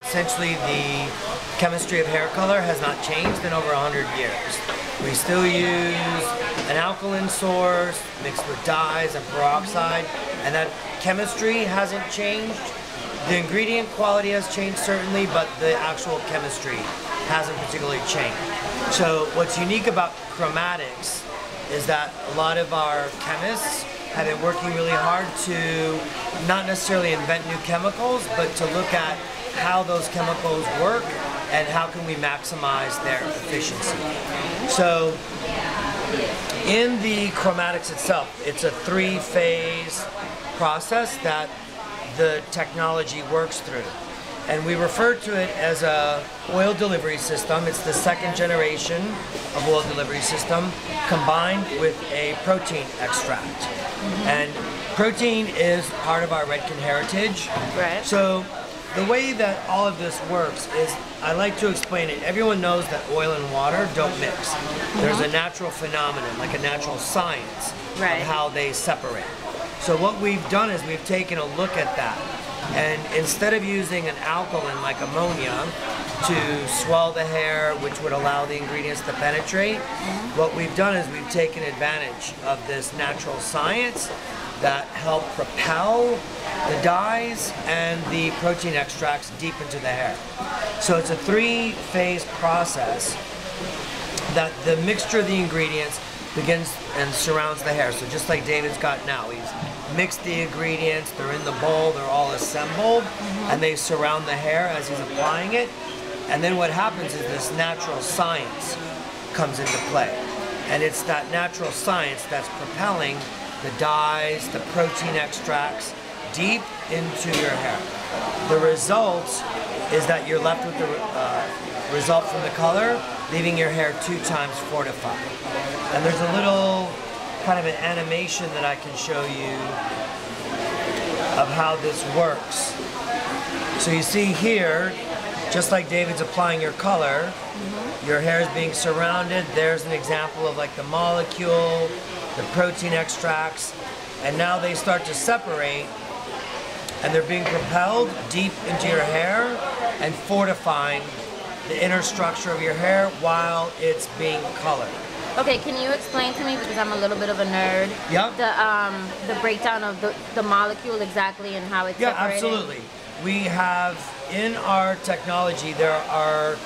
Essentially, the chemistry of hair color has not changed in over 100 years. We still use an alkaline source mixed with dyes and peroxide, and that chemistry hasn't changed. The ingredient quality has changed certainly, but the actual chemistry hasn't particularly changed. So what's unique about chromatics is that a lot of our chemists have been working really hard to not necessarily invent new chemicals, but to look at how those chemicals work and how can we maximize their efficiency. So in the chromatics itself, it's a three-phase process that the technology works through. And we refer to it as a oil delivery system. It's the second generation of oil delivery system combined with a protein extract. And protein is part of our Redken heritage. Right. So the way that all of this works is, I like to explain it. Everyone knows that oil and water don't mix. There's a natural phenomenon, like a natural science of how they separate. So what we've done is we've taken a look at that. And instead of using an alkaline like ammonia to swell the hair, which would allow the ingredients to penetrate, what we've done is we've taken advantage of this natural science that help propel the dyes and the protein extracts deep into the hair. So it's a three-phase process that the mixture of the ingredients begins and surrounds the hair. So just like David's got now, he's mixed the ingredients, they're in the bowl, they're all assembled, and they surround the hair as he's applying it. And then what happens is this natural science comes into play. And it's that natural science that's propelling the dyes, the protein extracts deep into your hair. The result is that you're left with the result from the color, leaving your hair 2 times fortified. And there's a little kind of an animation that I can show you of how this works. So you see here, just like David's applying your color, your hair is being surrounded. There's an example of like the molecule, the protein extracts, and now they start to separate and they're being propelled deep into your hair and fortifying the inner structure of your hair while it's being colored. Okay, can you explain to me, because I'm a little bit of a nerd, the breakdown of the molecule exactly and how it's separated? Yeah, absolutely. We have in our technology, there are,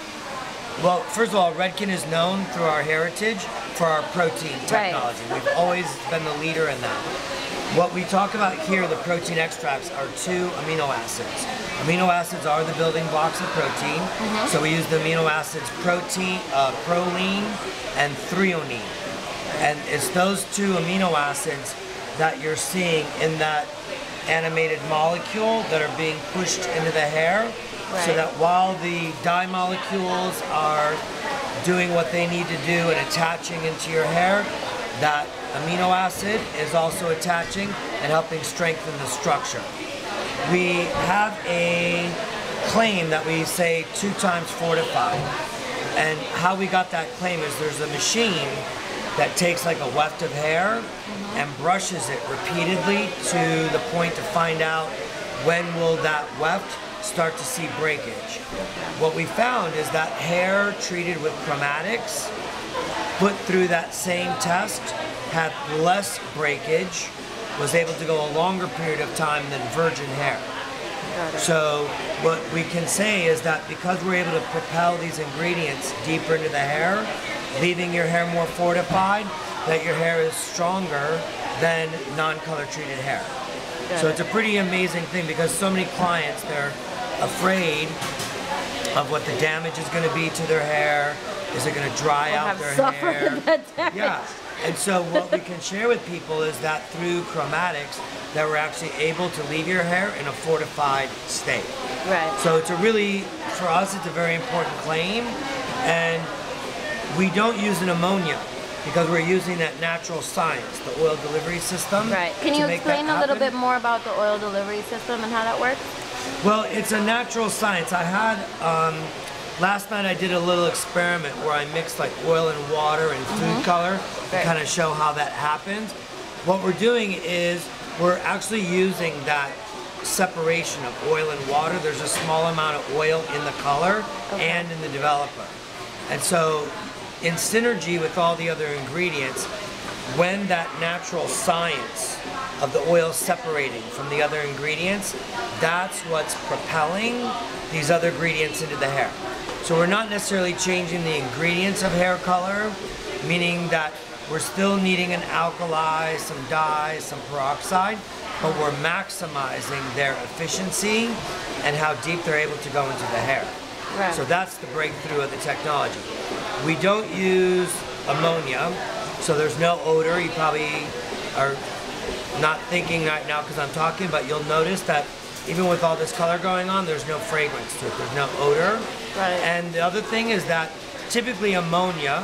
well, first of all, Redken is known through our heritage for our protein technology. We've always been the leader in that. What we talk about here, the protein extracts, are 2 amino acids. Amino acids are the building blocks of protein. So we use the amino acids proline and threonine. And it's those 2 amino acids that you're seeing in that animated molecule that are being pushed into the hair. So that while the dye molecules are doing what they need to do and attaching into your hair, that amino acid is also attaching and helping strengthen the structure. We have a claim that we say 2 times fortified. And how we got that claim is there's a machine that takes like a weft of hair and brushes it repeatedly to the point to find out when will that weft start to see breakage. What we found is that hair treated with chromatics, put through that same test, had less breakage, was able to go a longer period of time than virgin hair. So what we can say is that because we're able to propel these ingredients deeper into the hair, leaving your hair more fortified, that your hair is stronger than non-color treated hair. So it's a pretty amazing thing because so many clients, they're afraid of what the damage is going to be to their hair. Is it going to dry out their hair? Yeah. And so what we can share with people is that through chromatics, that we're actually able to leave your hair in a fortified state. So it's a really, for us, it's a very important claim. And we don't use an ammonia because we're using that natural science, the oil delivery system. Can you explain a little bit more about the oil delivery system and how that works? Well, it's a natural science. I had, last night I did a little experiment where I mixed like oil and water and food color to kind of show how that happens. What we're doing is we're actually using that separation of oil and water. There's a small amount of oil in the color and in the developer. And so in synergy with all the other ingredients, when that natural science of the oil separating from the other ingredients, that's what's propelling these other ingredients into the hair. So we're not necessarily changing the ingredients of hair color, meaning that we're still needing an alkali, some dye, some peroxide, but we're maximizing their efficiency and how deep they're able to go into the hair. Right. So that's the breakthrough of the technology. We don't use ammonia, so there's no odor. You probably are not thinking right now because I'm talking, but you'll notice that even with all this color going on, there's no fragrance to it. There's no odor. Right. And the other thing is that typically ammonia,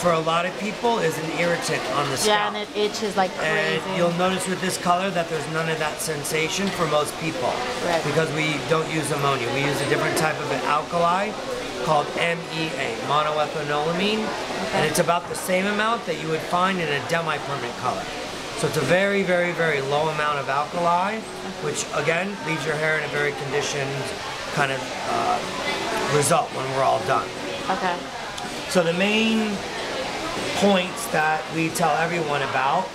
for a lot of people, is an irritant on the scalp. Yeah, and it itches like crazy. And you'll notice with this color that there's none of that sensation for most people. Right. Because we don't use ammonia. We use a different type of an alkali called MEA, monoethanolamine. And it's about the same amount that you would find in a demi-permanent color. So it's a very, very, very low amount of alkali, which again leaves your hair in a very conditioned kind of result when we're all done. Okay. So the main points that we tell everyone about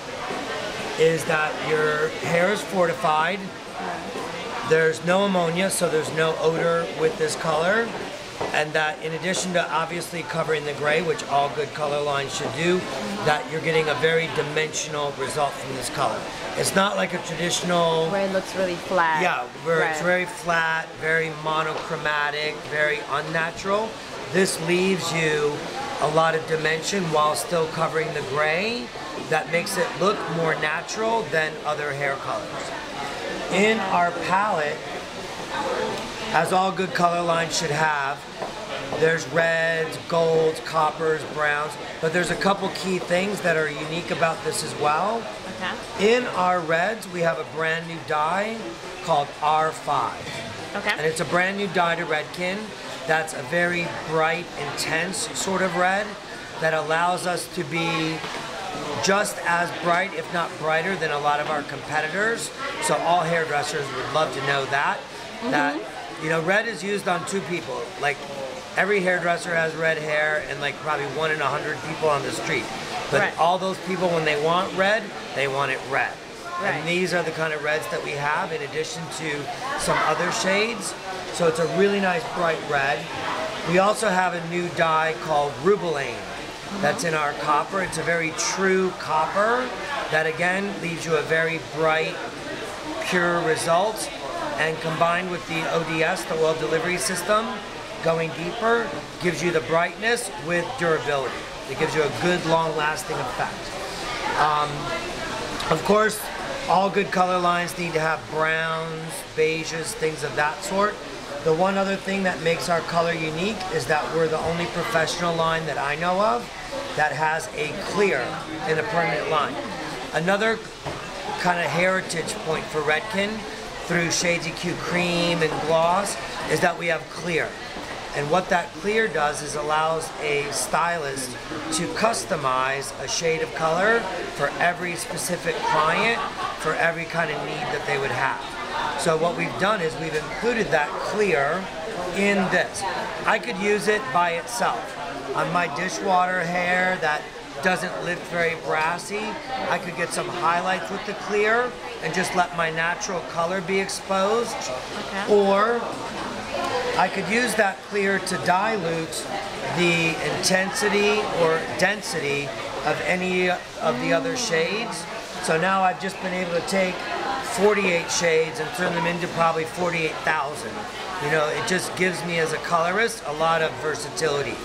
is that your hair is fortified. There's no ammonia, so there's no odor with this color. And that in addition to obviously covering the gray, which all good color lines should do, that you're getting a very dimensional result from this color. It's not like a traditional... Where it looks really flat. Yeah, where it's very flat, very monochromatic, very unnatural. This leaves you a lot of dimension while still covering the gray. That makes it look more natural than other hair colors. In our palette, as all good color lines should have, there's reds, golds, coppers, browns, but there's a couple key things that are unique about this as well. Okay. In our reds, we have a brand new dye called R5. Okay. And it's a brand new dye to Redken that's a very bright, intense sort of red that allows us to be just as bright, if not brighter, than a lot of our competitors. So all hairdressers would love to know that. That, you know, red is used on two people. Like, every hairdresser has red hair, and like probably 1 in 100 people on the street. But all those people, when they want red, they want it red. Right. And these are the kind of reds that we have in addition to some other shades. So it's a really nice bright red. We also have a new dye called Rubelane that's in our copper. It's a very true copper that again leaves you a very bright, pure result. And combined with the ODS, the oil delivery system, going deeper, gives you the brightness with durability. It gives you a good, long-lasting effect. Of course, all good color lines need to have browns, beiges, things of that sort. The one other thing that makes our color unique is that we're the only professional line that I know of that has a clear in a permanent line. Another kind of heritage point for Redken through Shades EQ Cream and Gloss is that we have clear. And what that clear does is allows a stylist to customize a shade of color for every specific client, for every kind of need that they would have. So what we've done is we've included that clear in this. I could use it by itself. On my dishwater hair that doesn't lift very brassy, I could get some highlights with the clear and just let my natural color be exposed. Okay. Or I could use that clear to dilute the intensity or density of any of the other shades. So now I've just been able to take 48 shades and turn them into probably 48,000. You know, it just gives me as a colorist a lot of versatility.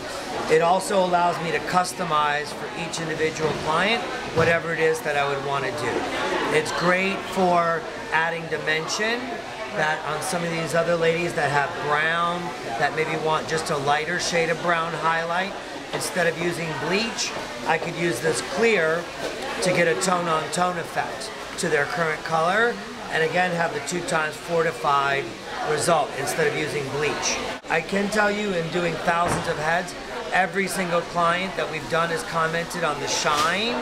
It also allows me to customize for each individual client whatever it is that I would want to do. It's great for adding dimension, that on some of these other ladies that have brown, that maybe want just a lighter shade of brown highlight. Instead of using bleach, I could use this clear to get a tone-on-tone effect to their current color, and again have the 2 times fortified result instead of using bleach. I can tell you, in doing thousands of heads, every single client that we've done has commented on the shine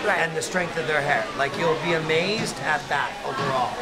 and the strength of their hair. Like, you'll be amazed at that overall.